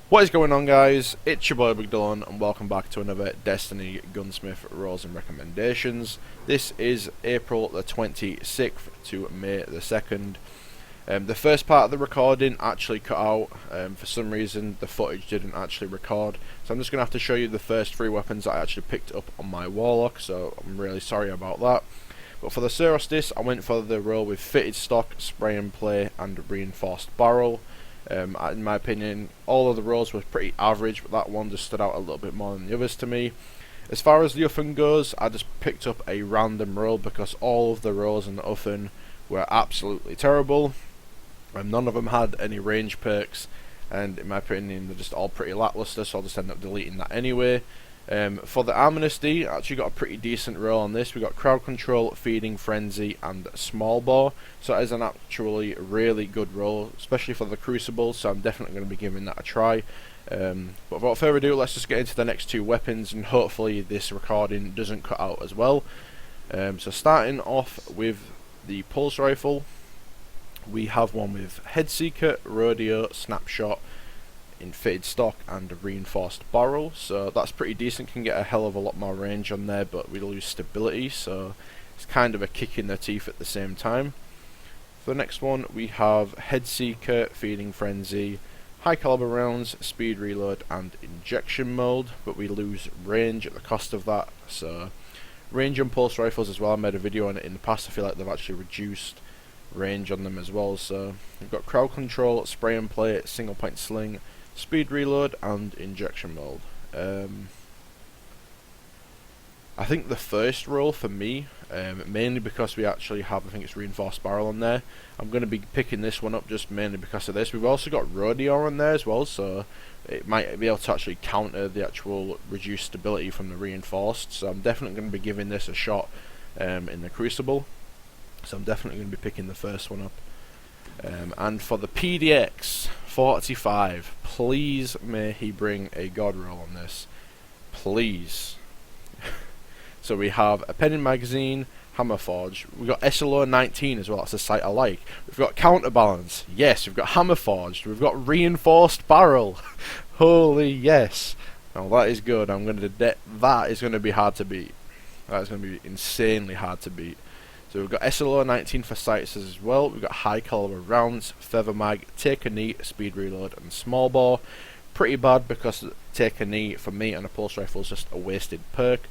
What is going on, guys? It's your boy Big Dylan and welcome back to another Destiny Gunsmith Rolls and Recommendations. This is April the 26th to May the 2nd. The first part of the recording actually cut out. For some reason the footage didn't actually record, so I'm just going to have to show you the first three weapons that I actually picked up on my Warlock, so I'm really sorry about that. But for the Ceros disc, I went for the roll with fitted stock, spray and play and reinforced barrel. In my opinion, all of the rolls were pretty average, but that one just stood out a little bit more than the others to me. As far as the Uffen goes, I just picked up a random roll because all of the rolls in the Uffen were absolutely terrible. None of them had any range perks, and in my opinion they're just all pretty lackluster, so I'll just end up deleting that anyway. For the Armsday, I actually got a pretty decent roll on this. We got crowd control, feeding frenzy and small bore, so that is an actually really good roll, especially for the Crucible, so I'm definitely going to be giving that a try. But without further ado, let's just get into the next two weapons, and hopefully this recording doesn't cut out as well. So starting off with the pulse rifle, we have one with Headseeker, Rodeo, Snapshot in fitted stock and a reinforced barrel, so that's pretty decent. Can get a hell of a lot more range on there, but we lose stability, so it's kind of a kick in the teeth at the same time. For the next one, we have Headseeker, Feeding Frenzy, high caliber rounds, speed reload and injection mode, but we lose range at the cost of that. So range on pulse rifles as well, I made a video on it in the past. I feel like they've actually reduced range on them as well. So we've got crowd control, spray and play, single point sling, speed reload and injection mode. I think the first roll for me, mainly because we actually have, I think it's reinforced barrel on there, I'm going to be picking this one up just mainly because of this. We've also got Rodeo on there as well, so it might be able to actually counter the actual reduced stability from the reinforced, so I'm definitely going to be giving this a shot in the Crucible. So I'm definitely going to be picking the first one up. And for the PDX-45, please may he bring a god roll on this. Please. So we have a pen and magazine, Hammerforge. We've got SLO-19 as well, that's a sight I like. We've got counterbalance, yes. We've got Hammerforged. We've got reinforced barrel. Holy yes. Now that is good. I'm going to that is going to be hard to beat. That is going to be insanely hard to beat. So we've got SLO-19 for sights as well. We've got high caliber rounds, feather mag, take a knee, speed reload and small bore. Pretty bad because take a knee for me and a pulse rifle is just a wasted perk.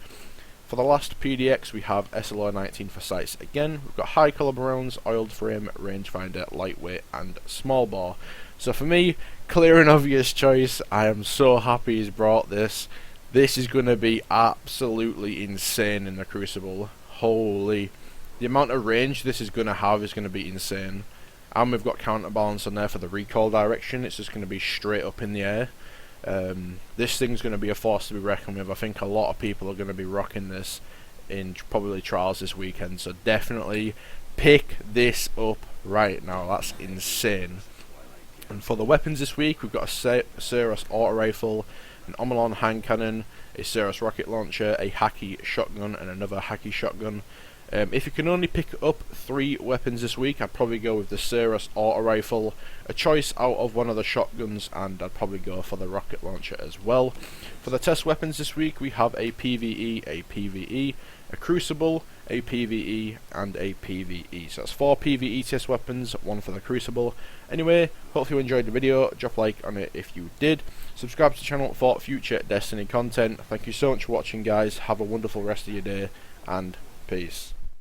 For the last PDX, we have SLO-19 for sights again. We've got high caliber rounds, oiled frame, rangefinder, lightweight and small bore. So for me, clear and obvious choice. I am so happy he's brought this. This is going to be absolutely insane in the Crucible. Holy. The amount of range this is going to have is going to be insane. And we've got counterbalance on there for the recoil direction. It's just going to be straight up in the air. This thing's going to be a force to be reckoned with. I think a lot of people are going to be rocking this in probably trials this weekend. So definitely pick this up right now. That's insane. And for the weapons this week, we've got a Ceros auto rifle, an Omolon hand cannon, a Ceros rocket launcher, a Hacky shotgun and another Hacky shotgun. If you can only pick up 3 weapons this week, I'd probably go with the Ceros auto rifle, a choice out of one of the shotguns, and I'd probably go for the rocket launcher as well. For the test weapons this week, we have a PvE, a Crucible, a PvE, and a PvE. So that's 4 PvE test weapons, 1 for the Crucible. Anyway, hopefully you enjoyed the video. Drop a like on it if you did. Subscribe to the channel for future Destiny content. Thank you so much for watching, guys. Have a wonderful rest of your day, and peace.